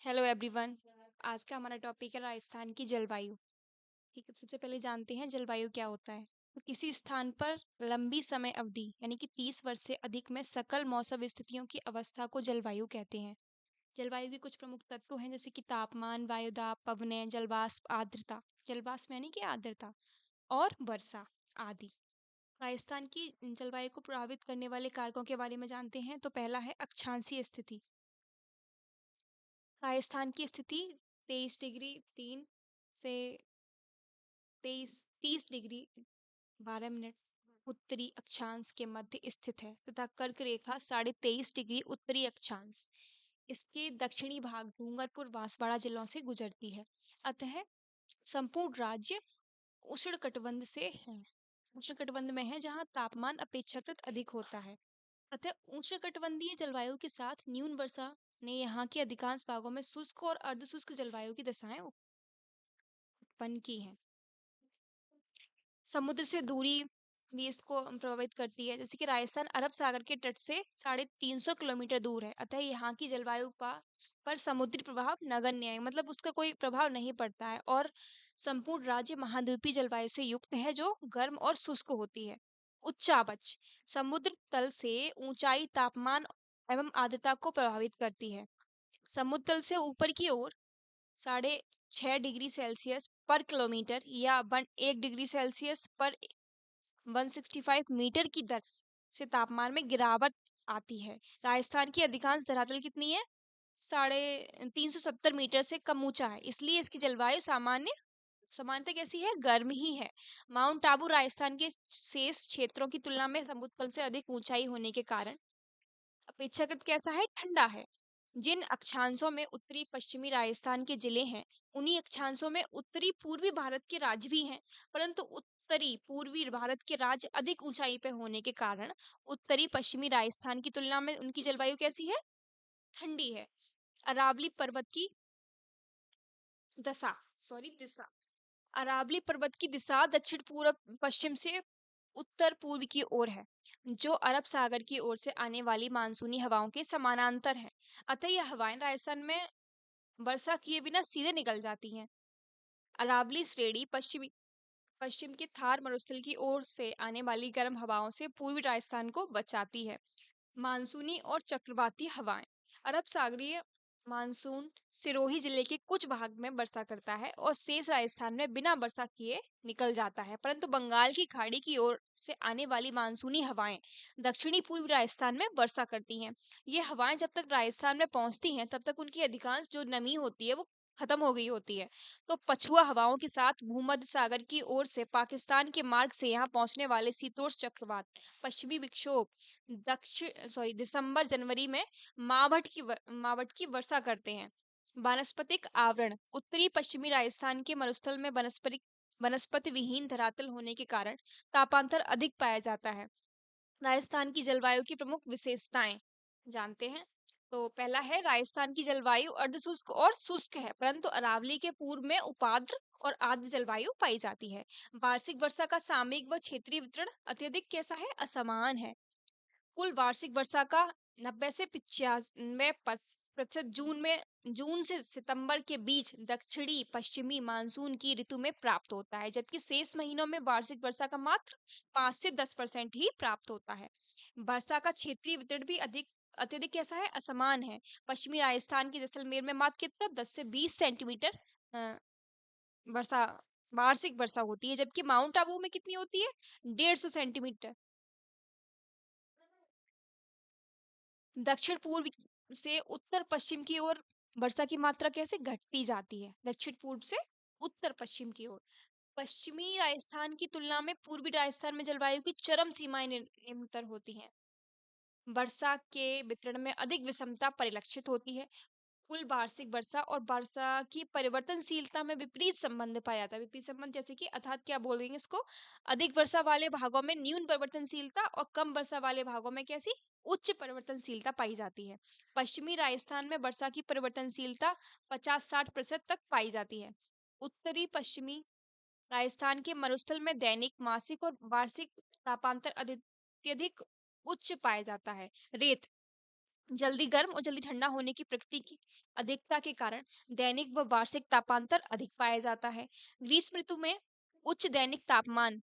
Hello everyone. आज का हमारा टॉपिक है राजस्थान की जलवायु। ठीक है, सबसे पहले जानते हैं जलवायु क्या होता है। तो किसी स्थान पर लंबी समय अवधि यानी कि 30 वर्ष से अधिक में सकल मौसम स्थितियों की अवस्था को जलवायु कहते हैं। जलवायु के कुछ प्रमुख तत्व हैं जैसे कि तापमान, वायुदाब, पवनें, जलवाष्प, आर्द्रता। जलवाष्प यानी कि आर्द्रता और वर्षा आदि। राजस्थान की जलवायु को प्रभावित करने वाले कारकों के बारे में जानते हैं। तो पहला है अक्षांशीय स्थिति। राजस्थान की स्थिति 23 डिग्री 3 से 30 30 डिग्री 12 मिनट उत्तरी अक्षांश के मध्य स्थित है तथा कर्क रेखा 23.5 डिग्री उत्तरी अक्षांश इसके दक्षिणी भाग डूंगरपुर बांसवाड़ा जिलों से गुजरती है। अतः संपूर्ण राज्य उष्णकटिबंध से है उष्णकटिबंध में है जहाँ तापमान अपेक्षाकृत अधिक होता है। अतः उष्णकटिबंधीय जलवायु के साथ न्यून वर्षा ने यहाँ के अधिकांश भागों में शुष्क और अर्धशुष्क जलवायु की दशाएं उत्पन्न की हैं। समुद्र से दूरी भी इसको प्रभावित करती है। जैसे कि राजस्थान अरब सागर के तट से 350 किलोमीटर दूर है। अतः यहाँ की जलवायु पर समुद्री प्रभाव नगण्य है, मतलब उसका कोई प्रभाव नहीं पड़ता है। और संपूर्ण राज्य महाद्वीपीय जलवायु से युक्त है जो गर्म और शुष्क होती है। उच्चावच समुद्र तल से ऊंचाई तापमान एवं आर्द्रता को प्रभावित करती है। समुद्र तल से ऊपर की ओर 6.5 डिग्री सेल्सियस पर किलोमीटर या 1 डिग्री सेल्सियस पर 165 मीटर की दर से तापमान में गिरावट आती है। राजस्थान की अधिकांश धरातल कितनी है? 370 मीटर से कम ऊंचा है, इसलिए इसकी जलवायु सामान्यतः कैसी है? गर्म ही है। माउंट आबू राजस्थान के शेष क्षेत्रों की तुलना में समुद्र तल से अधिक ऊंचाई होने के कारण अपेक्षाकृत कैसा है? ठंडा है। जिन अक्षांशों में उत्तरी पश्चिमी राजस्थान के जिले हैं, उन्हीं अक्षांशों में उत्तरी पूर्वी भारत के राज्य भी हैं, परंतु उत्तरी पूर्वी भारत के राज्य अधिक ऊंचाई पर होने के कारण उत्तरी पश्चिमी राजस्थान की तुलना में उनकी जलवायु कैसी है? ठंडी है। अरावली पर्वत की दशा दिशा अरावली पर्वत की दिशा दक्षिण पूर्व पश्चिम से उत्तर पूर्व की ओर है, जो अरब सागर की ओर से आने वाली मानसूनी हवाओं के समानांतर है। अतः यह हवाएं राजस्थान में वर्षा किए बिना सीधे निकल जाती हैं। अरावली श्रेणी पश्चिम के थार मरुस्थल की ओर से आने वाली गर्म हवाओं से पूर्वी राजस्थान को बचाती है। मानसूनी और चक्रवाती हवाएं। अरब सागरीय मानसून सिरोही जिले के कुछ भाग में वर्षा करता है और शेष राजस्थान में बिना वर्षा किए निकल जाता है, परंतु बंगाल की खाड़ी की ओर से आने वाली मानसूनी हवाएं दक्षिणी पूर्व राजस्थान में वर्षा करती हैं। ये हवाएं जब तक राजस्थान में पहुंचती हैं तब तक उनकी अधिकांश जो नमी होती है वो खत्म हो गई होती है। तो पछुआ हवाओं के साथ भूमध्य सागर की ओर से पाकिस्तान के मार्ग से यहाँ पहुंचने वाले शीतोष्ण चक्रवात पश्चिमी विक्षोभ दिसंबर जनवरी में मावठ की वर्षा करते हैं। वानस्पतिक आवरण उत्तरी पश्चिमी राजस्थान के मरुस्थल में वनस्पति विहीन धरातल होने के कारण तापांतर अधिक पाया जाता है। राजस्थान की जलवायु की प्रमुख विशेषताएं जानते हैं। तो पहला है राजस्थान की जलवायु अर्धशुष्क और शुष्क है, परंतु अरावली के पूर्व में उपाद्र और आर्द्र जलवायु पाई जाती है। वार्षिक वर्षा का सामयिक व क्षेत्रीय वितरण अत्यधिक कैसा है? असमान है। कुल वार्षिक वर्षा का 90 से 95% जून से सितंबर के बीच दक्षिणी पश्चिमी मानसून की ऋतु में प्राप्त होता है, जबकि शेष महीनों में वार्षिक वर्षा का मात्र 5 से 10% ही प्राप्त होता है। वर्षा का क्षेत्रीय वितरण भी अधिक अत्यधिक कैसा है? असमान है। पश्चिमी राजस्थान के जैसलमेर में मात्र कितना 10 से 20 सेंटीमीटर अ, वर्षा वार्षिक वर्षा होती है, जबकि माउंट आबू में कितनी होती है? 150 सेंटीमीटर। दक्षिण पूर्व से उत्तर पश्चिम की ओर वर्षा की मात्रा कैसे घटती जाती है? दक्षिण पूर्व से उत्तर पश्चिम की ओर। पश्चिमी राजस्थान की तुलना में पूर्वी राजस्थान में जलवायु की चरम सीमाएं निम्नतर होती हैं। वर्षा के वितरण में अधिक विषमता परिलक्षित होती है। कुल वार्षिक वर्षा और वर्षा की परिवर्तनशीलता में विपरीत संबंध पाया जाता है। विपरीत संबंध जैसे कि अर्थात क्या बोल देंगे इसको? अधिक वर्षा वाले भागों में न्यून परिवर्तनशीलता और कम वर्षा वाले भागों में कैसी? उच्च परिवर्तनशीलता पाई जाती है। पश्चिमी राजस्थान में वर्षा की परिवर्तनशीलता 50-60% तक पाई जाती है। उत्तरी पश्चिमी राजस्थान के मरुस्थल में दैनिक, मासिक और वार्षिक तापांतर अत्यधिक उच्च पाया जाता है। रेत जल्दी गर्म और जल्दी ठंडा होने की प्रकृति की अधिकता के कारण दैनिक व वार्षिक तापांतर अधिक पाया जाता है। ग्रीष्म ऋतु में उच्च दैनिक तापमान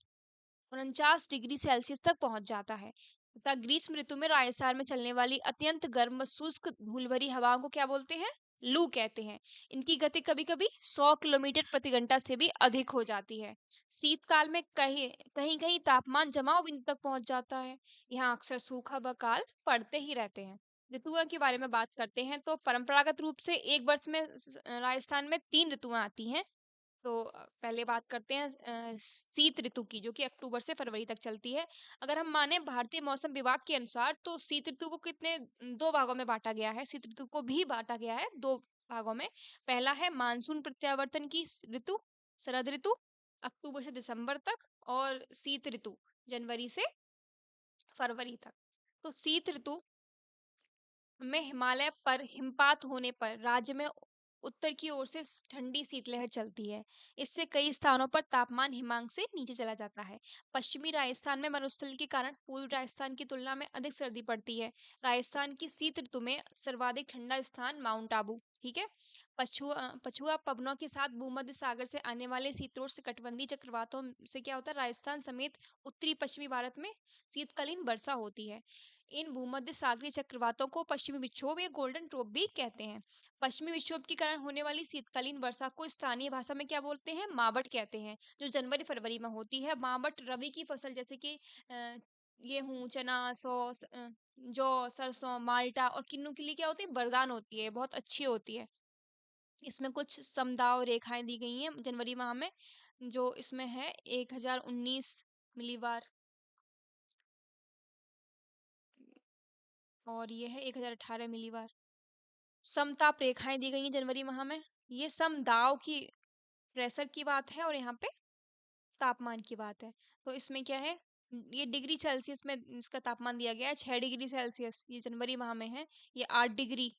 49 डिग्री सेल्सियस तक पहुंच जाता है तथा ग्रीष्म ऋतु में राजस्थान में चलने वाली अत्यंत गर्म व शुष्क धूल भरी हवाओं को क्या बोलते हैं? लू कहते हैं। इनकी गति कभी कभी 100 किलोमीटर प्रति घंटा से भी अधिक हो जाती है। शीतकाल में कहीं कहीं कहीं तापमान जमाव बिंदु तक पहुंच जाता है। यहाँ अक्सर सूखा व काल पड़ते ही रहते हैं। ऋतुओं के बारे में बात करते हैं तो परंपरागत रूप से एक वर्ष में राजस्थान में 3 ऋतुएं आती हैं। तो पहले बात करते हैं शीत ऋतु की, जो कि अक्टूबर से फरवरी तक चलती है। अगर हम माने भारतीय मौसम विभाग के अनुसार तो शीत ऋतु को कितने 2 भागों में बांटा गया है। शीत ऋतु को भी बांटा गया है 2 भागों में। पहला है मानसून प्रत्यावर्तन की ऋतु, शरद ऋतु अक्टूबर से दिसंबर तक, और शीत ऋतु जनवरी से फरवरी तक। तो शीत ऋतु में हिमालय पर हिमपात होने पर राज्य में उत्तर की ओर से ठंडी शीतलहर चलती है। इससे कई स्थानों पर तापमान हिमांक से नीचे चला जाता है। पश्चिमी राजस्थान में मरुस्थल के कारण पूर्वी राजस्थान की तुलना में अधिक सर्दी पड़ती है। राजस्थान की शीत ऋतु में सर्वाधिक ठंडा स्थान माउंट आबू, ठीक है। पछुआ पछुआ पवनों के साथ भूमध्य सागर से आने वाले शीतोष्ण कटिबंधीय चक्रवातों से क्या होता है, राजस्थान समेत उत्तरी पश्चिमी भारत में शीतकालीन वर्षा होती है। इन भूमध्य सागरीय चक्रवातों को पश्चिमी विक्षोभ या गोल्डन ट्रोप भी कहते हैं। पश्चिमी विक्षोभ के कारण होने वाली शीतकालीन वर्षा को स्थानीय भाषा में क्या बोलते हैं? मावट कहते हैं, जो जनवरी फरवरी में होती है। मावट रबी की फसल जैसे कि गेहूं, चना, जौ, सरसों, माल्टा और किन्नू के लिए क्या होती है? वरदान होती है, बहुत अच्छी होती है। इसमें कुछ समदाव रेखाएं दी गई हैं जनवरी माह में, जो इसमें है 1019 मिलीबार, और ये है 1018 मिलीबार। समताप रेखाएं दी गई हैं जनवरी माह में। ये समदाव की प्रेशर की बात है और यहाँ पे तापमान की बात है। तो इसमें क्या है, ये डिग्री सेल्सियस में इसका तापमान दिया गया है 6 डिग्री सेल्सियस, ये जनवरी माह में है। ये 8 डिग्री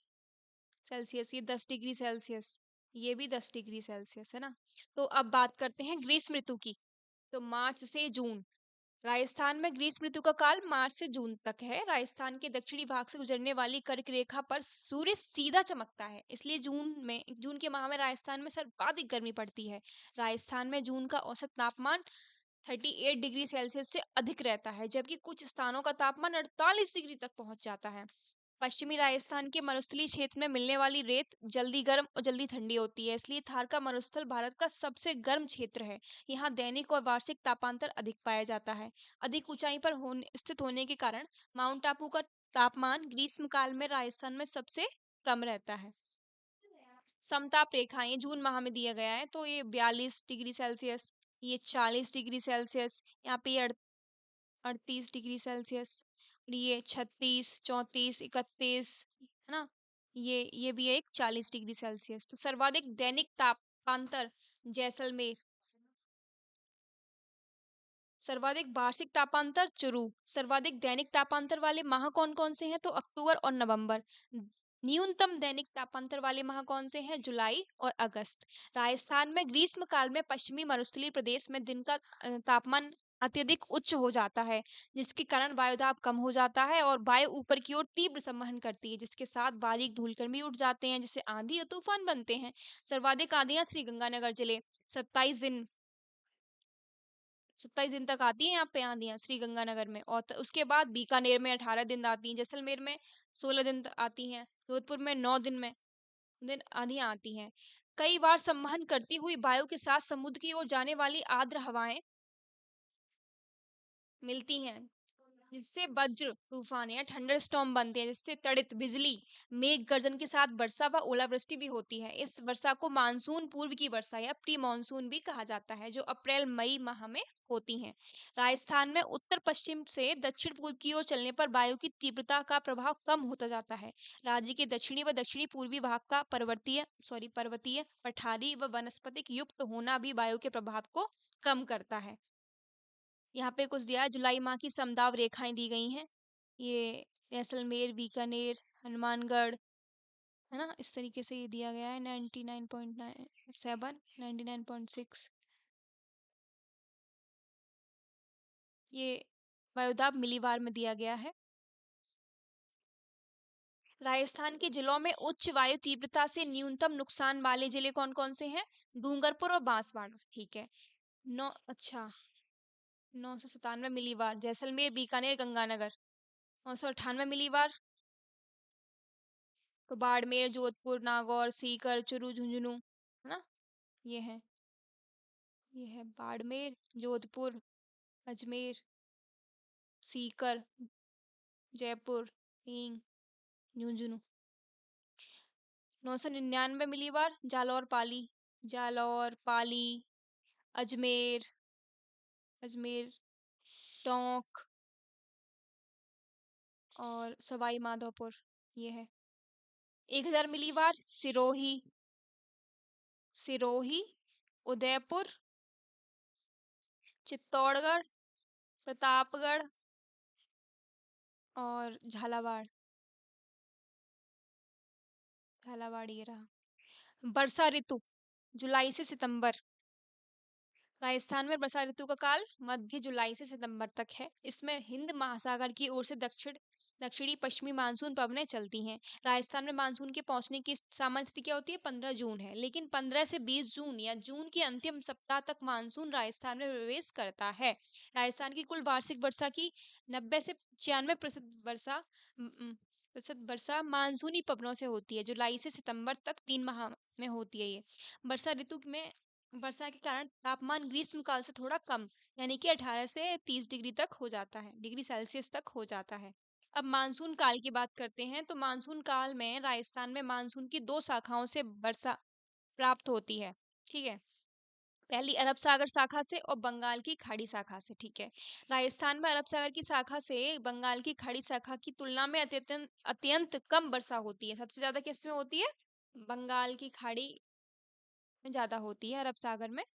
सेल्सियस, ये 10 डिग्री सेल्सियस, ये भी 10 डिग्री सेल्सियस है ना। तो अब बात करते हैं ग्रीष्म ऋतु की। तो मार्च से जून, राजस्थान में ग्रीष्म ऋतु का काल मार्च से जून तक है। राजस्थान के दक्षिणी भाग से गुजरने वाली कर्क रेखा पर सूर्य सीधा चमकता है, इसलिए जून के माह में राजस्थान में सर्वाधिक गर्मी पड़ती है। राजस्थान में जून का औसत तापमान 38 डिग्री सेल्सियस से अधिक रहता है, जबकि कुछ स्थानों का तापमान 48 डिग्री तक पहुंच जाता है। पश्चिमी राजस्थान के मरुस्थलीय क्षेत्र में मिलने वाली रेत जल्दी गर्म और जल्दी ठंडी होती है, इसलिए थार का मरुस्थल भारत का सबसे गर्म क्षेत्र है। यहाँ दैनिक और वार्षिक तापांतर अधिक पाया जाता है। अधिक ऊंचाई पर स्थित होने के कारण माउंट आबू का तापमान ग्रीष्म काल में राजस्थान में सबसे कम रहता है। समताप रेखाएं जून माह में दिया गया है, तो ये 42 डिग्री सेल्सियस, ये 40 डिग्री सेल्सियस, यहाँ पे 38 डिग्री सेल्सियस, और ये 36, 34, 31, है ना। ये भी है एक 40 डिग्री सेल्सियस। तो सर्वाधिक दैनिक तापांतर जैसलमेर, सर्वाधिक वार्षिक तापांतर चुरू। सर्वाधिक दैनिक तापांतर वाले माह कौन कौन से हैं? तो अक्टूबर और नवंबर। न्यूनतम दैनिक तापांतर वाले माह कौन से हैं? जुलाई और अगस्त। राजस्थान में ग्रीष्म काल में पश्चिमी मरुस्थलीय प्रदेश में दिन का तापमान अत्यधिक उच्च हो जाता है, जिसके कारण वायुदाब कम हो जाता है और वायु ऊपर की ओर तीव्र संवहन करती है, जिसके साथ बारीक धूलकण भी उठ जाते हैं, जिससे आंधी और तूफान बनते हैं। सर्वाधिक आंधियां श्री गंगानगर जिले, 27 दिन 27 दिन तक आती है यहाँ पे आंधियां श्री गंगानगर में। और उसके बाद बीकानेर में 18 दिन आती हैं, जैसलमेर में 16 दिन आती हैं, जोधपुर में 9 दिन आंधियां आती हैं। कई बार संवहन करती हुई वायु के साथ समुद्र की ओर जाने वाली आर्द्र हवाएं मिलती हैं, जिससे वज्र तूफान या थंडर स्टॉर्म बनते हैं, जिससे तड़ित बिजली, मेघ गर्जन के साथ वर्षा व ओलावृष्टि भी होती है। इस वर्षा को मानसून पूर्व की वर्षा या प्री मानसून भी कहा जाता है, जो अप्रैल मई माह में होती है। राजस्थान में उत्तर पश्चिम से दक्षिण पूर्व की ओर चलने पर वायु की तीव्रता का प्रभाव कम होता जाता है। राज्य के दक्षिणी व दक्षिणी पूर्वी भाग का पर्वतीय, पठारी व वनस्पतिक युक्त होना भी वायु के प्रभाव को कम करता है। यहाँ पे कुछ दिया है, जुलाई माह की समदाब रेखाएं दी गई हैं। ये जैसलमेर, बीकानेर, हनुमानगढ़, है ना, इस तरीके से ये दिया गया है। 99.97, 99.6, ये वायुदाब मिलीबार में दिया गया है। राजस्थान के जिलों में उच्च वायु तीव्रता से न्यूनतम नुकसान वाले जिले कौन कौन से हैं? डूंगरपुर और बांसवाड़ा। ठीक है। नौ अच्छा 997 मिलीबार जैसलमेर, बीकानेर, गंगानगर। 998 मिलीबार तो बाड़मेर, जोधपुर, नागौर, सीकर, चुरू, झुंझुनू, है ना? ये है ये है बाड़मेर, जोधपुर, अजमेर, सीकर, जयपुर, हींग, झुंझुनू। 999 मिलीबार जालौर, पाली, जालौर, पाली, अजमेर, अजमेर, टोंक और सवाई माधोपुर। ये है। 1000 मिलीबार सिरोही, सिरोही, उदयपुर, चित्तौड़गढ़, प्रतापगढ़ और झालावाड़। झालावाड़ ये रहा। वर्षा ऋतु जुलाई से सितंबर। राजस्थान में वर्षा ऋतु का काल मध्य जुलाई से सितंबर तक है। इसमें हिंद महासागर की ओर से दक्षिणी पश्चिमी मानसून पवनें चलती हैं। राजस्थान में मानसून के पहुंचने की सामान्य स्थिति क्या होती है? 15 जून है, लेकिन 15 से 20 जून या जून के अंतिम सप्ताह तक मानसून राजस्थान में प्रवेश करता है। राजस्थान की कुल वार्षिक वर्षा की 90 से 96% वर्षा मानसूनी पवनों से होती है। जुलाई से सितंबर तक 3 माह में होती है ये वर्षा ऋतु में। वर्षा के कारण तापमान ग्रीष्म काल से थोड़ा कम यानी कि 18 से 30 डिग्री तक हो जाता है, डिग्री सेल्सियस तक हो जाता है। अब मानसून काल की बात करते हैं तो मानसून काल में राजस्थान में मानसून की दो शाखाओं से वर्षा प्राप्त होती है। ठीक है। पहली अरब सागर शाखा से और बंगाल की खाड़ी शाखा से। ठीक है। राजस्थान में अरब सागर की शाखा से बंगाल की खाड़ी शाखा की तुलना में अत्यंत अत्यंत कम वर्षा होती है। सबसे ज्यादा किस में होती है? बंगाल की खाड़ी में ज्यादा होती है, अरब सागर में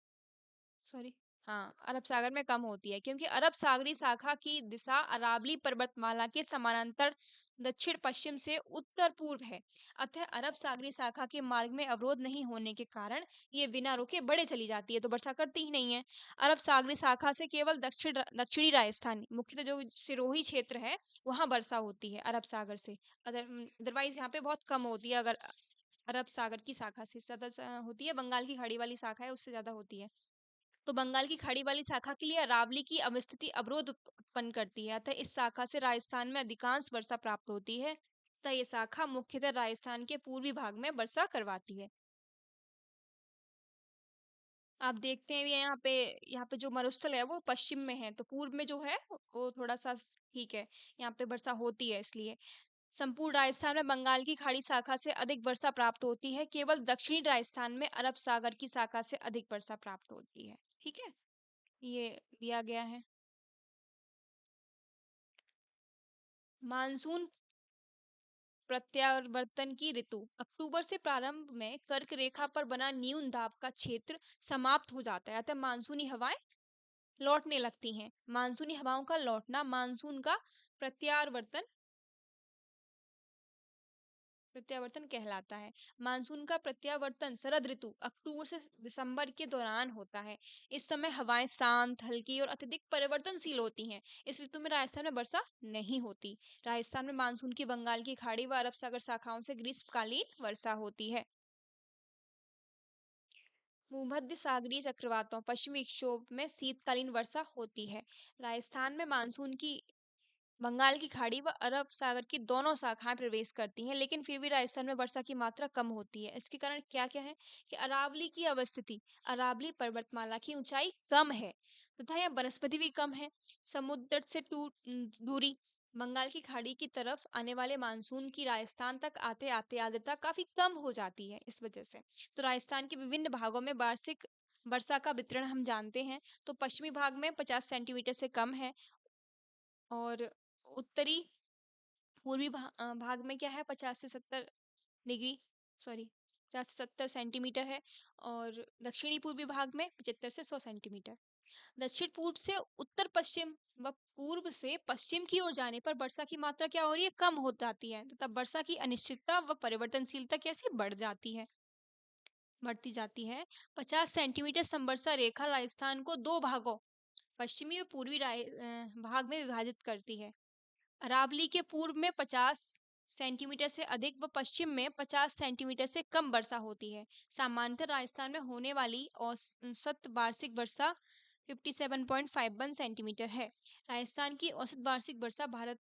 सॉरी हाँ अरब सागर में कम होती है, क्योंकि अरब सागरी शाखा की दिशा अरावली पर्वतमाला के समानांतर दक्षिण पश्चिम से उत्तर पूर्व है। अतः अरब सागरी शाखा के मार्ग में अवरोध नहीं होने के कारण ये बिना रुके बढ़े चली जाती है, तो वर्षा करती ही नहीं है। अरब सागरी शाखा से केवल दक्षिणी राजस्थान, मुख्यतः जो सिरोही क्षेत्र है, वहां वर्षा होती है अरब सागर से। अदरवाइज यहाँ पे बहुत कम होती है। अगर अरब सागर की शाखा से ज्यादा होती है, बंगाल की खाड़ी वाली शाखा है उससे ज्यादा होती है। तो बंगाल की खाड़ी वाली शाखा के लिए अरावली की अवस्थिति अवरोध उत्पन्न करती है। अतः इस शाखा से राजस्थान में अधिकांश वर्षा प्राप्त होती है। अतः ये शाखा मुख्यतः राजस्थान के पूर्वी भाग में वर्षा करवाती है। आप देखते हैं यहाँ पे जो मरुस्थल है वो पश्चिम में है, तो पूर्व में जो है वो थोड़ा सा ठीक है, यहाँ पे वर्षा होती है। इसलिए संपूर्ण राजस्थान में बंगाल की खाड़ी शाखा से अधिक वर्षा प्राप्त होती है। केवल दक्षिणी राजस्थान में अरब सागर की शाखा से अधिक वर्षा प्राप्त होती है। ठीक है। ये दिया गया है। मानसून प्रत्यावर्तन की ऋतु अक्टूबर से प्रारंभ में कर्क रेखा पर बना न्यून दाब का क्षेत्र समाप्त हो जाता है, अतः मानसूनी हवाएं लौटने लगती हैं। मानसूनी हवाओं का लौटना मानसून का प्रत्यावर्तन प्रत्यावर्तन कहलाता है। मानसून का प्रत्यावर्तन शरद ऋतु अक्टूबर से दिसंबर के दौरान होता है। इस समय हवाएं शांत, हल्की और अत्यधिक परिवर्तनशील होती हैं। इस ऋतु में राजस्थान में वर्षा नहीं होती। राजस्थान में मानसून की बंगाल की खाड़ी व अरब सागर शाखाओं से ग्रीष्मकालीन वर्षा होती है। भूमध्य सागरीय चक्रवातों पश्चिमी विक्षोभ में शीतकालीन वर्षा होती है। राजस्थान में मानसून की बंगाल की खाड़ी व अरब सागर की दोनों शाखाएं प्रवेश करती हैं, लेकिन फिर भी राजस्थान में वर्षा की मात्रा कम होती है। इसके कारण क्या क्या है कि अरावली की अवस्थिति, अरावली पर्वतमाला की ऊंचाई कम है तथा यहाँ वनस्पति भी कम है। समुद्र से दूरी, बंगाल की खाड़ी की तरफ आने वाले मानसून की राजस्थान तक आते आते आर्द्रता काफी कम हो जाती है। इस वजह से तो राजस्थान के विभिन्न भागों में वार्षिक वर्षा का वितरण हम जानते हैं। तो पश्चिमी भाग में 50 सेंटीमीटर से कम है, और उत्तरी पूर्वी भाग में क्या है, 50 से 70 है, और दक्षिणी पूर्वी भाग में 75 से 100 सेंटीमीटर। दक्षिण पूर्व से उत्तर पश्चिम व पूर्व से पश्चिम की ओर जाने पर वर्षा की मात्रा क्या हो रही है, कम हो जाती है तथा वर्षा की अनिश्चितता व परिवर्तनशीलता कैसे बढ़ती जाती है। 50 सेंटीमीटर समवर्षा रेखा राजस्थान को दो भागों, पश्चिमी व पूर्वी भाग में विभाजित करती है। अरावली के पूर्व में 50 सेंटीमीटर से अधिक व पश्चिम में 50 सेंटीमीटर से कम वर्षा होती है। सामान्यतः राजस्थान में होने वाली औसत वार्षिक वर्षा 57.51 सेंटीमीटर है। राजस्थान की औसत वार्षिक वर्षा भारत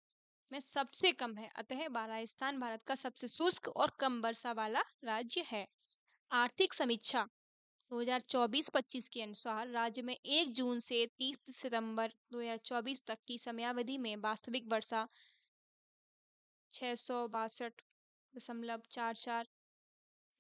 में सबसे कम है, अतः राजस्थान भारत का सबसे शुष्क और कम वर्षा वाला राज्य है। आर्थिक समीक्षा 2024-25 के अनुसार राज्य में 1 जून से 30 सितंबर 2024 तक की समयावधि में वास्तविक वर्षा 662.44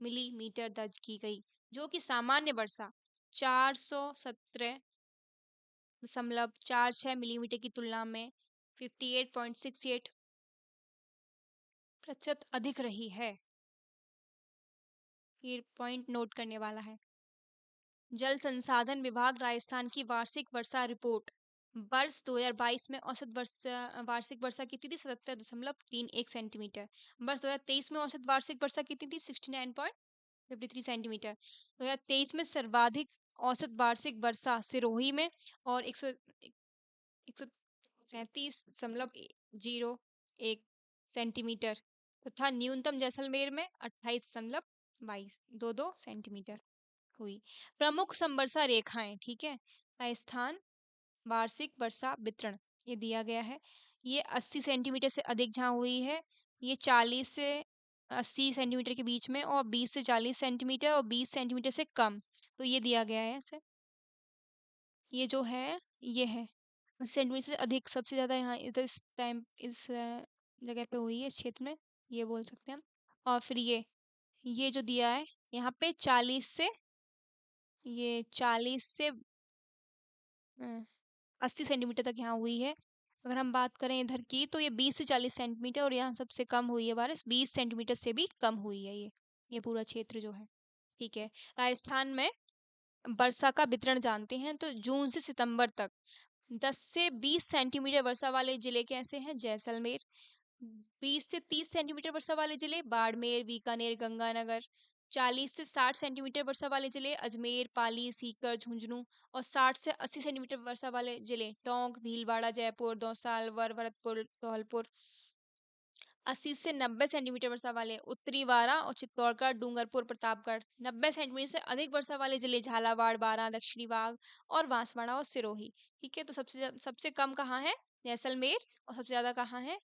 मिलीमीटर दर्ज की गई, जो कि सामान्य वर्षा 417.46 मिलीमीटर की तुलना में 58.68% अधिक रही है। ये पॉइंट नोट करने वाला है। जल संसाधन विभाग राजस्थान की वार्षिक वर्षा रिपोर्ट वर्ष 2022 में औसत वार्षिक वर्षा कितनी थी 77.31 सेंटीमीटर। वर्ष 2023 में औसत वार्षिक वर्षा कितनी थी 69.53 सेंटीमीटर। 2023 में सर्वाधिक औसत वार्षिक वर्षा सिरोही में और 137.01 सेंटीमीटर तथा न्यूनतम जैसलमेर में 28.22 सेंटीमीटर हुई। प्रमुख समवर्षा रेखाएं, ठीक है। राजस्थान वार्षिक वर्षा वितरण ये दिया गया है। ये 80 सेंटीमीटर से अधिक जहाँ हुई है, ये 40 से 80 सेंटीमीटर के बीच में, और 20 से 40 सेंटीमीटर और 20 सेंटीमीटर से कम, तो ये दिया गया है ऐसे। ये जो है ये है 80 सेंटीमीटर से अधिक सबसे ज्यादा यहाँ इस टाइम इस जगह पे हुई है, इस क्षेत्र में, ये बोल सकते हैं हम। और फिर ये जो दिया है यहाँ पे 40 से 80 सेंटीमीटर तक यहाँ हुई है। अगर हम बात करें इधर की तो ये 20 से 40 सेंटीमीटर, और यहाँ सबसे कम हुई है बारिश 20 सेंटीमीटर से भी कम हुई है ये पूरा क्षेत्र जो है, ठीक है। राजस्थान में वर्षा का वितरण जानते हैं तो जून से सितंबर तक 10 से 20 सेंटीमीटर वर्षा वाले जिले कैसे हैं? जैसलमेर। 20 से 30 सेंटीमीटर वर्षा वाले जिले बाड़मेर, बीकानेर, गंगानगर। 40 से 60 सेंटीमीटर वर्षा वाले जिले अजमेर, पाली, सीकर, झुंझुनू। और 60 से 80 सेंटीमीटर वर्षा वाले जिले टोंक, भीलवाड़ा, जयपुर, दौसा, अलवर, भरतपुर, धौलपुर। 80 से 90 सेंटीमीटर वर्षा वाले उत्तरी बारां और चित्तौड़गढ़, डूंगरपुर, प्रतापगढ़। 90 सेंटीमीटर से अधिक वर्षा वाले जिले झालावाड़, बारां, दक्षिणी बाग और बांसवाड़ा और सिरोही, ठीक है। तो सबसे कम कहाँ है? जैसलमेर। और सबसे ज्यादा कहाँ है?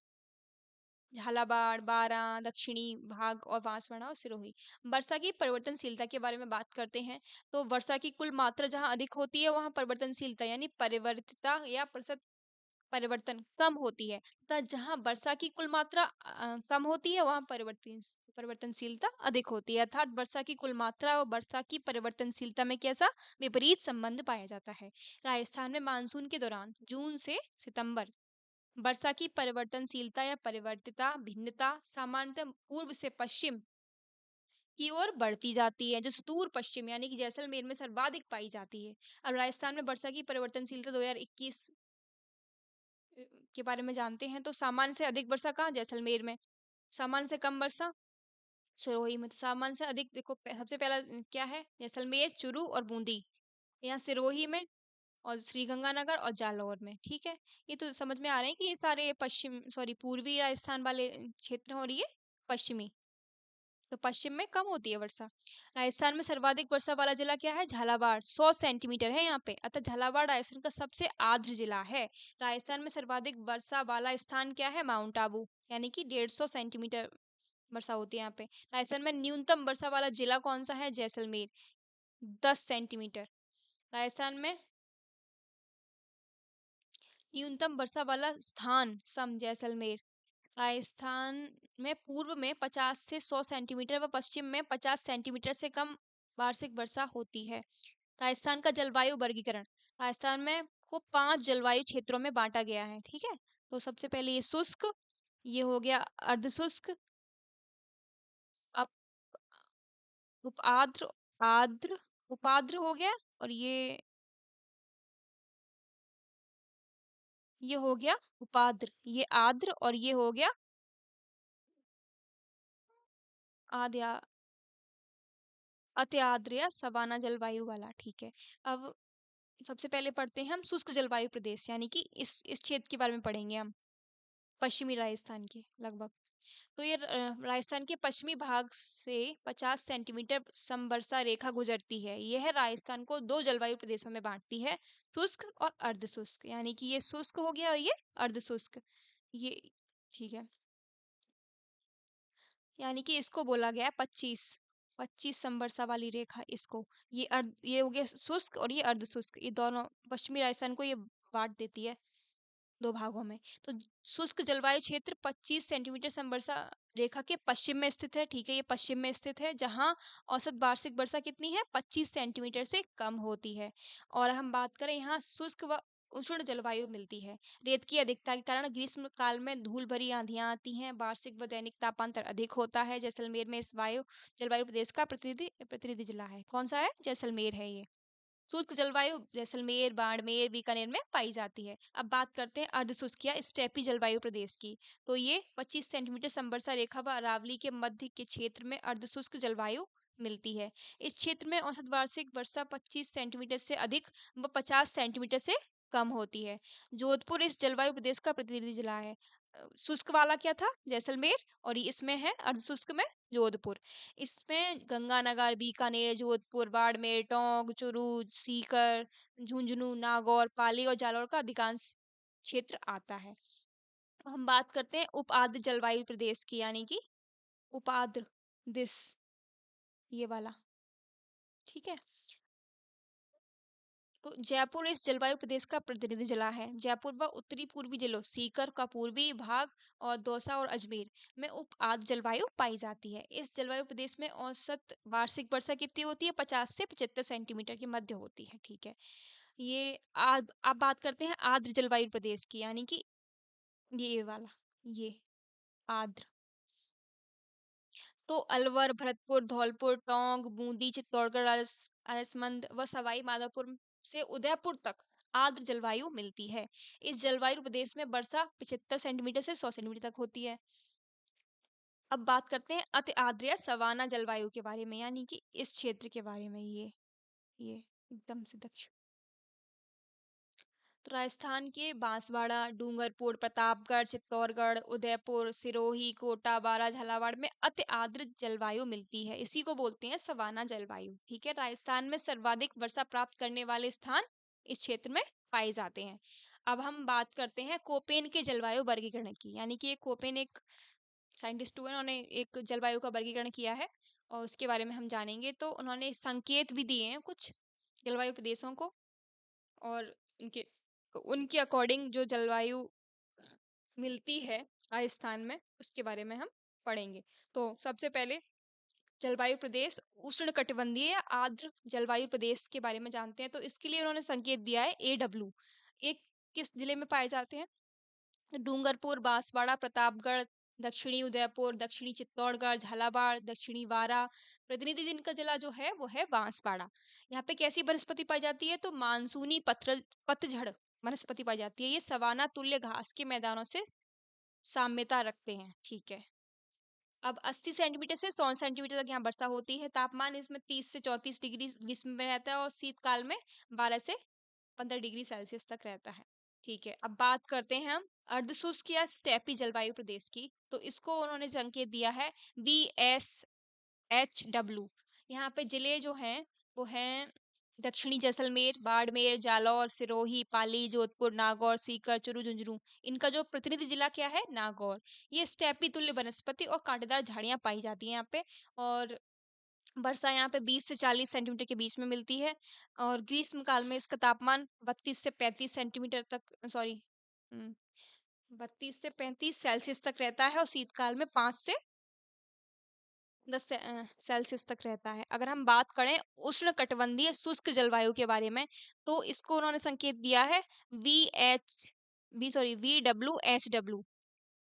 झालावाड़, बारां, दक्षिणी भाग और बांसवाड़ा और सिरोही। वर्षा की परिवर्तनशीलता के बारे में बात करते हैं तो वर्षा की कुल मात्रा जहाँ अधिक होती है वहाँ परिवर्तनशीलता यानी परिवर्तिता या प्रतिशत परिवर्तन कम होती है, तथा जहाँ वर्षा की कुल मात्रा कम होती है वहाँ परिवर्तनशीलता अधिक होती है। अर्थात वर्षा की कुल मात्रा और वर्षा की परिवर्तनशीलता में कैसा विपरीत संबंध पाया जाता है। राजस्थान में मानसून के दौरान जून से सितंबर वर्षा की परिवर्तनशीलता या परिवर्तिता भिन्नता सामान्यतः पूर्व से पश्चिम की ओर बढ़ती जाती है, जो सुदूर पश्चिम यानी कि जैसलमेर में सर्वाधिक पाई जाती है। अब राजस्थान में वर्षा की परिवर्तनशीलता 2021 के बारे में जानते हैं तो सामान्य से अधिक वर्षा कहाँ? जैसलमेर में। सामान्य से कम वर्षा सिरोही में। तो सामान्य से अधिक देखो सबसे पहला क्या है? जैसलमेर, चूरू और बूंदी। यहाँ सिरोही में और श्रीगंगानगर और जालौर में, ठीक है। ये तो समझ में आ रहे हैं कि ये सारे पूर्वी राजस्थान वाले क्षेत्र हैं और ये पश्चिमी, तो पश्चिम में कम होती है वर्षा। राजस्थान में सर्वाधिक वर्षा वाला जिला क्या है? झालावाड़, 100 सेंटीमीटर है यहाँ पे, अतः झालावाड़ राजस्थान का सबसे आर्द्र जिला है। राजस्थान में सर्वाधिक वर्षा वाला स्थान क्या है? माउंट आबू, यानी कि 150 सेंटीमीटर वर्षा होती है यहाँ पे। राजस्थान में न्यूनतम वर्षा वाला जिला कौन सा है? जैसलमेर, 10 सेंटीमीटर। राजस्थान में न्यूनतम वर्षा वाला स्थान सम जैसलमेर। राजस्थान में पूर्व में 50 से 100 सेंटीमीटर व पश्चिम में 50 सेंटीमीटर से कम वार्षिक वर्षा होती है। राजस्थान का जलवायु वर्गीकरण, राजस्थान में को 5 जलवायु क्षेत्रों में बांटा गया है, ठीक है। तो सबसे पहले ये शुष्क, ये हो गया अर्धशुष्क, अप उपाद्र, आर्द्र, उपाद्र हो गया, और ये हो गया उपाद्र, ये आर्द्र, और ये हो गया आद्या अति आर्द्र या सवाना जलवायु वाला, ठीक है। अब सबसे पहले पढ़ते हैं हम शुष्क जलवायु प्रदेश, यानी कि इस क्षेत्र के बारे में पढ़ेंगे हम, पश्चिमी राजस्थान के लगभग। तो ये राजस्थान के पश्चिमी भाग से 50 सेंटीमीटर समवर्षा रेखा गुजरती है। यह राजस्थान को दो जलवायु प्रदेशों में बांटती है, शुष्क और अर्ध शुष्क। यानी कि ये शुष्क हो गया और ये अर्ध शुष्क। ये ठीक है, यानी कि इसको बोला गया है 25 समवर्षा वाली रेखा इसको। ये हो गया शुष्क और ये अर्ध शुष्क, ये दोनों पश्चिमी राजस्थान को ये बांट देती है दो भागों में। तो शुष्क जलवायु क्षेत्र 25 सेंटीमीटर समवर्षा रेखा के पश्चिम में स्थित है। ठीक है, ये पश्चिम में स्थित है, जहां औसत वार्षिक वर्षा कितनी है, 25 सेंटीमीटर से कम होती है। और हम बात करें, यहाँ शुष्क व उष्ण जलवायु मिलती है। रेत की अधिकता के कारण ग्रीष्म काल में धूल भरी आंधियां आती हैं। वार्षिक व दैनिक तापांतर अधिक होता है। जैसलमेर में इस जलवायु प्रदेश का प्रतिनिधि प्रतिनिधि जिला है। कौन सा है, जैसलमेर है ये। शुष्क जलवायु जैसलमेर, बाड़मेर, बीकानेर में पाई जाती है। अब बात करते हैं अर्ध शुष्क या स्टेपी जलवायु प्रदेश की। तो ये 25 सेंटीमीटर समवर्षा रेखा व अरावली के मध्य के क्षेत्र में अर्ध शुष्क जलवायु मिलती है। इस क्षेत्र में औसत वार्षिक वर्षा 25 सेंटीमीटर से अधिक व 50 सेंटीमीटर से कम होती है। जोधपुर इस जलवायु प्रदेश का प्रतिनिधि जिला है। शुष्क वाला क्या था, जैसलमेर, और ये इसमें है अर्ध शुष्क में जोधपुर। इसमें गंगानगर, बीकानेर, जोधपुर, बाड़मेर, टोंक, चुरू, सीकर, झुंझुनू, नागौर, पाली और जालौर का अधिकांश क्षेत्र आता है। अब हम बात करते हैं उपाद्र जलवायु प्रदेश की, यानी कि उपाद्र दिस, ये वाला। ठीक है, तो जयपुर इस जलवायु प्रदेश का प्रतिनिधि जिला है। जयपुर व उत्तरी पूर्वी जिलों सीकर का पूर्वी भाग और दौसा और अजमेर में उप आर्द्र जलवायु पाई जाती है। इस जलवायु प्रदेश में औसत वार्षिक वर्षा कितनी होती है, 50 से 75 सेंटीमीटर के मध्य होती है। ठीक है, ये आप बात करते हैं आर्द्र जलवायु प्रदेश की, यानी कि ये वाला, ये आर्द्र। तो अलवर, भरतपुर, धौलपुर, टोंक, बूंदी, चित्तौड़गढ़, राजसमंद व सवाई माधोपुर से उदयपुर तक आर्द्र जलवायु मिलती है। इस जलवायु प्रदेश में वर्षा 75 सेंटीमीटर से 100 सेंटीमीटर तक होती है। अब बात करते हैं अति आर्द्र या सवाना जलवायु के बारे में, यानी कि इस क्षेत्र के बारे में। ये एकदम से दक्षिण, तो राजस्थान के बांसवाड़ा, डूंगरपुर, प्रतापगढ़, चित्तौड़गढ़, उदयपुर, सिरोही, कोटा, बारा, झालावाड़ में अति आर्द्र जलवायु मिलती है। इसी को बोलते हैं सवाना जलवायु। ठीक है, राजस्थान में सर्वाधिक वर्षा प्राप्त करने वाले स्थान इस क्षेत्र में पाए जाते हैं। अब हम बात करते हैं कोपेन के जलवायु वर्गीकरण की, यानी कि कोपेन एक साइंटिस्ट हुए, उन्होंने एक जलवायु का वर्गीकरण किया है और उसके बारे में हम जानेंगे। तो उन्होंने संकेत भी दिए हैं कुछ जलवायु प्रदेशों को, और इनके उनके अकॉर्डिंग जो जलवायु मिलती है राजस्थान में, उसके बारे में हम पढ़ेंगे। तो सबसे पहले जलवायु प्रदेश उष्णकटिबंधीय या आर्द्र जलवायु प्रदेश के बारे में जानते हैं। तो इसके लिए उन्होंने संकेत दिया है AW। एक किस जिले में पाए जाते हैं, डूंगरपुर, बांसवाड़ा, प्रतापगढ़, दक्षिणी उदयपुर, दक्षिणी चित्तौड़गढ़, झालावाड़, दक्षिणी बारा। प्रतिनिधि जिनका जिला जो है वो है बांसवाड़ा। यहाँ पे कैसी वनस्पति पाई जाती है, तो मानसूनी पतझड़ वनस्पति पाई जाती है। ये सवाना तुल्य घास के मैदानों से साम्यता रखते हैं। ठीक है, अब 80 सेंटीमीटर से 100 सेंटीमीटर तक यहाँ वर्षा होती है। तापमान इसमें 30 से 34 डिग्री ग्रीष्म में रहता है और शीतकाल में 12 से 15 डिग्री सेल्सियस तक रहता है। ठीक है, अब बात करते हैं हम अर्धशुष्क या स्टेपी जलवायु प्रदेश की। तो इसको उन्होंने संकेत दिया है BSHW। यहाँ पे जिले जो हैं वो हैं दक्षिणी जैसलमेर, बाड़मेर, जालौर, सिरोही, पाली, जोधपुर, नागौर, सीकर, चुरू, झुंझुनू। इनका जो प्रतिनिधि जिला क्या है, नागौर। ये स्टेपी तुल्य वनस्पति और कांटेदार झाड़ियां पाई जाती हैं यहाँ पे। और वर्षा यहाँ पे 20 से 40 सेंटीमीटर के बीच में मिलती है। और ग्रीष्म काल में इसका तापमान 32 से 35 सेंटीमीटर तक, सॉरी, 32 से 35 सेल्सियस तक रहता है और शीतकाल में 5 से 10 सेल्सियस तक रहता है। अगर हम बात करें उष्ण कटिबंधीय शुष्क जलवायु के बारे में, तो इसको उन्होंने संकेत दिया है VWHW।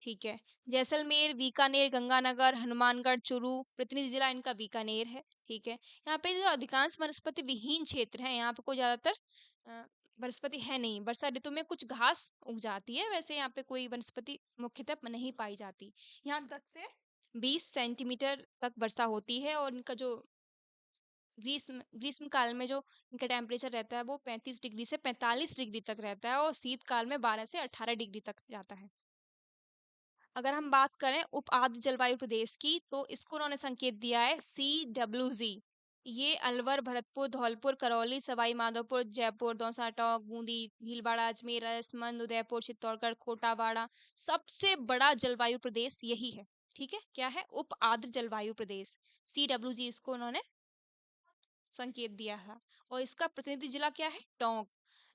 ठीक है, जैसलमेर, बीकानेर, गंगानगर, हनुमानगढ़, चूरू। प्रतिनिधि जिला इनका बीकानेर है। ठीक है, यहाँ पे जो अधिकांश वनस्पति विहीन क्षेत्र है, यहाँ पे कोई ज्यादातर अ, वनस्पति है नहीं। वर्षा ऋतु में कुछ घास उग जाती है, वैसे यहाँ पे कोई वनस्पति मुख्यतः नहीं पाई जाती। यहाँ 10 से 20 सेंटीमीटर तक वर्षा होती है और इनका जो ग्रीष्म ग्रीष्म काल में जो इनका टेम्परेचर रहता है वो 35 डिग्री से 45 डिग्री तक रहता है और शीतकाल में 12 से 18 डिग्री तक जाता है। अगर हम बात करें उप आर्द्र जलवायु प्रदेश की, तो इसको उन्होंने संकेत दिया है CWG। ये अलवर, भरतपुर, धौलपुर, करौली, सवाई माधोपुर, जयपुर, दौसा, टोंक, बूंदी, भीलवाड़ा, अजमेर, राजसमंद, उदयपुर, चित्तौड़गढ़, कोटावाड़ा, सबसे बड़ा जलवायु प्रदेश यही है। ठीक है, क्या है? उप आर्द्र जलवायु प्रदेश, CWG इसको उन्होंने संकेत दिया है। और इसका प्रतिनिधि जिला क्या है? टोंक।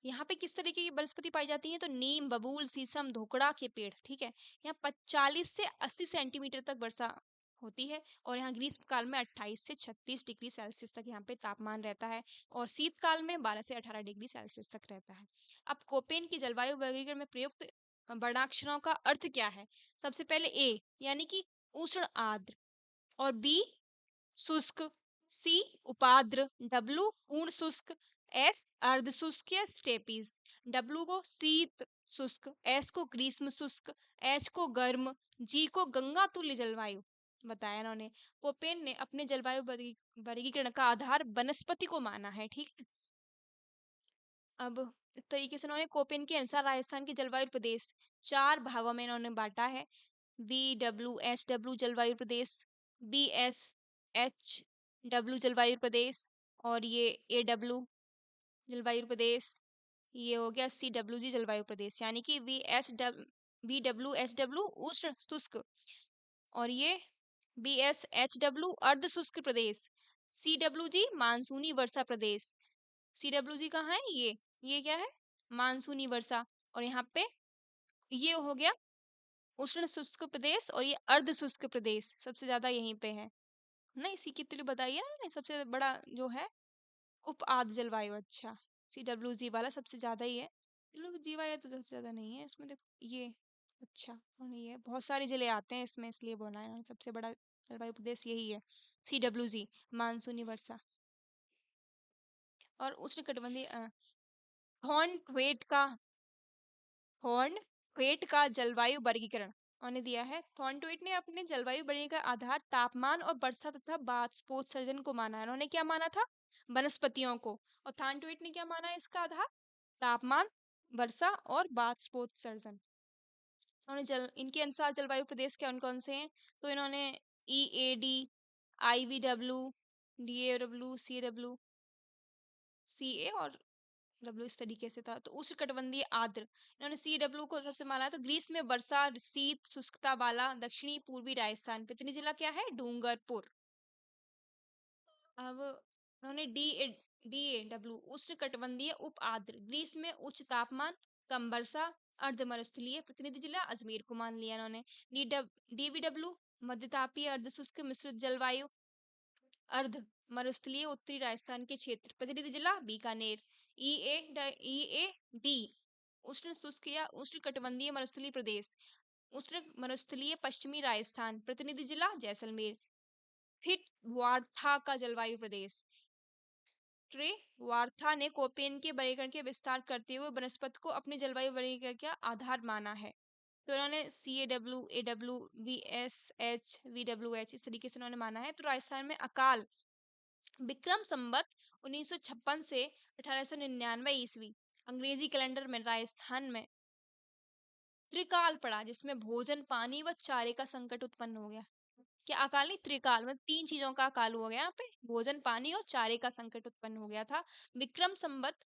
यहाँ पे किस तरीके की वनस्पति पाई जाती है? तो नीम, बबूल, शीशम, धोकड़ा के पेड़। ठीक है, यहाँ 40 से 80 सेंटीमीटर तक वर्षा होती है। और यहाँ ग्रीष्म काल में 28 से 36 डिग्री सेल्सियस तक यहाँ पे तापमान रहता है। और शीतकाल में 12 से 18 डिग्री सेल्सियस तक रहता है। अब कोपेन की जलवायु वर्गीकरण में प्रयुक्त वर्णाक्षरों का अर्थ क्या है? सबसे पहले ए यानी कि उष्ण आर्द्र, और बी शुष्क, सी उपाद्र, डब्लू पूर्ण शुष्क, एस अर्ध शुष्क या स्टेपीज। डब्लू को शीत शुष्क, एस को ग्रीष्म शुष्क, एच को गर्म, जी को गंगा तुल्य जलवायु बताया इन्होंने। कोपेन ने अपने जलवायु वर्गीकरण का आधार वनस्पति को माना है। ठीक है, अब इस तरीके से उन्होंने कोपेन के अनुसार राजस्थान के जलवायु प्रदेश 4 भागों में इन्होंने बांटा है। VWSW जलवायु प्रदेश, BSHW जलवायु प्रदेश, और ये AW जलवायु प्रदेश, ये हो गया CWG जलवायु प्रदेश। यानी कि VWSW उष्ण शुष्क, और ये BSHW अर्ध शुष्क प्रदेश, CWG मानसूनी वर्षा प्रदेश। CWG कहाँ है? ये क्या है? मानसूनी वर्षा। और यहाँ पे ये हो गया उष्ण शुष्क प्रदेश, और ये अर्ध शुष्क प्रदेश सबसे ज्यादा यहीं पे है ना। इसी के लिए बताइए ना, सबसे बड़ा जो है उप आद्र जलवायु। अच्छा, CWG वाला सबसे ज्यादा ही है। जी वाला तो सबसे ज्यादा नहीं है इसमें, देखो ये। अच्छा, और ये बहुत सारे जिले आते हैं इसमें, इसलिए बोला है सबसे बड़ा जलवायु प्रदेश यही है, CWG मानसूनी वर्षा। और उष्णकटिबंधीय थॉर्न वेट का हॉर्न वेट का जलवायु वर्गीकरण उन्होंने दिया है। थॉर्नवेट ने अपने जलवायु वर्गीकरण का आधार तापमान और वर्षा तथा बाष्पोत्सर्जन को माना है। उन्होंने क्या माना था? वनस्पतियों को। और थॉर्नवेट ने क्या माना है इसका आधार? तापमान, वर्षा और बाष्पोत्सर्जन। उन्होंने इनके अनुसार जलवायु प्रदेश कौन कौन से हैं? तो इन्होंने EAD, IVW, DAW, CA और डब्ल्यू इस तरीके से था। तो उष्णकटिबंधीय आर्द्र, इन्होंने CW को सबसे माना। तो ग्रीष्म में वर्षा, शीत शुष्कता वाला दक्षिणी पूर्वी राजस्थान। प्रतिनिधि जिला क्या है? डूंगरपुर। अब उन्होंने DAW उष्णकटिबंधीय उप आर्द्र, ग्रीष्म में उच्च तापमान, कम वर्षा, अर्ध मरुस्थलीय। प्रतिनिधि जिला अजमेर को मान लिया इन्होंने। DVW मध्यतापीय अर्ध शुष्क मिश्रित जलवायु, अर्ध मरुस्थलीय उत्तरी राजस्थान के क्षेत्र। प्रतिनिधि जिला बीकानेर। EAD उष्ण शुष्क या उष्ण कटिबंधीय मरुस्थलीय प्रदेश, उष्ण मरुस्थलीय पश्चिमी राजस्थान। प्रतिनिधि जिला जैसलमेर। थिट वार्था का जलवायु प्रदेश, ट्रे वार्था ने कोपेन के वर्गीकरण के विस्तार करते हुए वनस्पति को अपने जलवायु वर्गीकरण का आधार माना है। तो उन्होंने CAW, AW, VSH, VWH इस तरीके से उन्होंने माना है। तो राजस्थान में अकाल विक्रम संवत 1956 से 1899 ईस्वी अंग्रेजी कैलेंडर में राजस्थान में त्रिकाल पड़ा, जिसमें भोजन, पानी व चारे का संकट उत्पन्न हो गया। क्या अकाल नहीं, त्रिकाल में 3 चीजों का अकाल हुआ गया यहाँ पे, भोजन, पानी और चारे का संकट उत्पन्न हो गया था। विक्रम संवत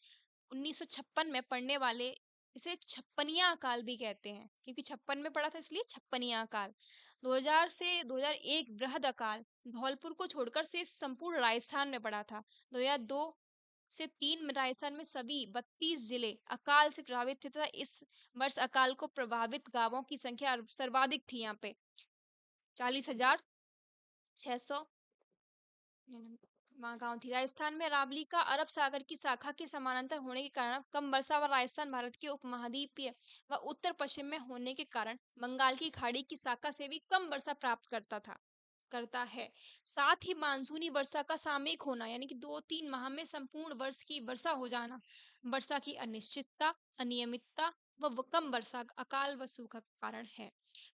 1956 में पड़ने वाले इसे छप्पनिया अकाल भी कहते हैं, क्योंकि 56 में पड़ा था इसलिए छप्पनिया अकाल। 2000 से 2001 बृहद अकाल धौलपुर को छोड़कर से संपूर्ण राजस्थान में पड़ा था। 2002 से 3 में राजस्थान में सभी 32 जिले अकाल से प्रभावित थे, तथा इस वर्ष अकाल को प्रभावित गांवों की संख्या सर्वाधिक थी। यहाँ पे 40,600 वहाँ गांव थी। राजस्थान में अरावली का अरब सागर की शाखा के समानांतर होने के कारण कम वर्षा व राजस्थान भारत के उपमहाद्वीपीय व उत्तर पश्चिम में होने के कारण बंगाल की खाड़ी की शाखा से भी कम वर्षा प्राप्त करता है। साथ ही मानसूनी वर्षा का सामयिक होना, यानी कि 2-3 माह में संपूर्ण वर्ष की वर्षा हो जाना, वर्षा की अनिश्चितता, अनियमितता व कम वर्षा अकाल व सूखा का कारण है।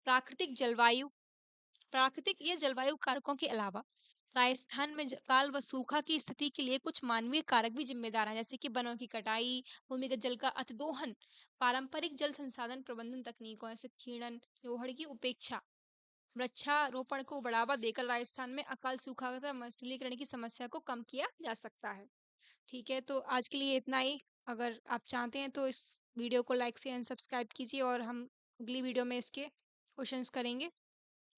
प्राकृतिक जलवायु, प्राकृतिक या जलवायु कारकों के अलावा राजस्थान में काल व सूखा की स्थिति के लिए कुछ मानवीय कारक भी जिम्मेदार हैं, जैसे कि वनों की कटाई, भूमिगत जल का अतिदोहन, पारंपरिक जल संसाधन प्रबंधन तकनीकों जैसे खीणन, जोहड़ की उपेक्षा। वृक्षारोपण को बढ़ावा देकर राजस्थान में अकाल सूखा तथा मरुस्थलीकरण की समस्या को कम किया जा सकता है। ठीक है, तो आज के लिए इतना ही। अगर आप चाहते हैं तो इस वीडियो को लाइक से एंड सब्सक्राइब कीजिए, और हम अगली वीडियो में इसके क्वेश्चंस करेंगे।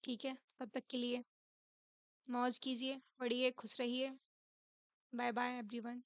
ठीक है, तब तक के लिए मौज कीजिए, पढ़िए, खुश रहिए। Bye bye everyone.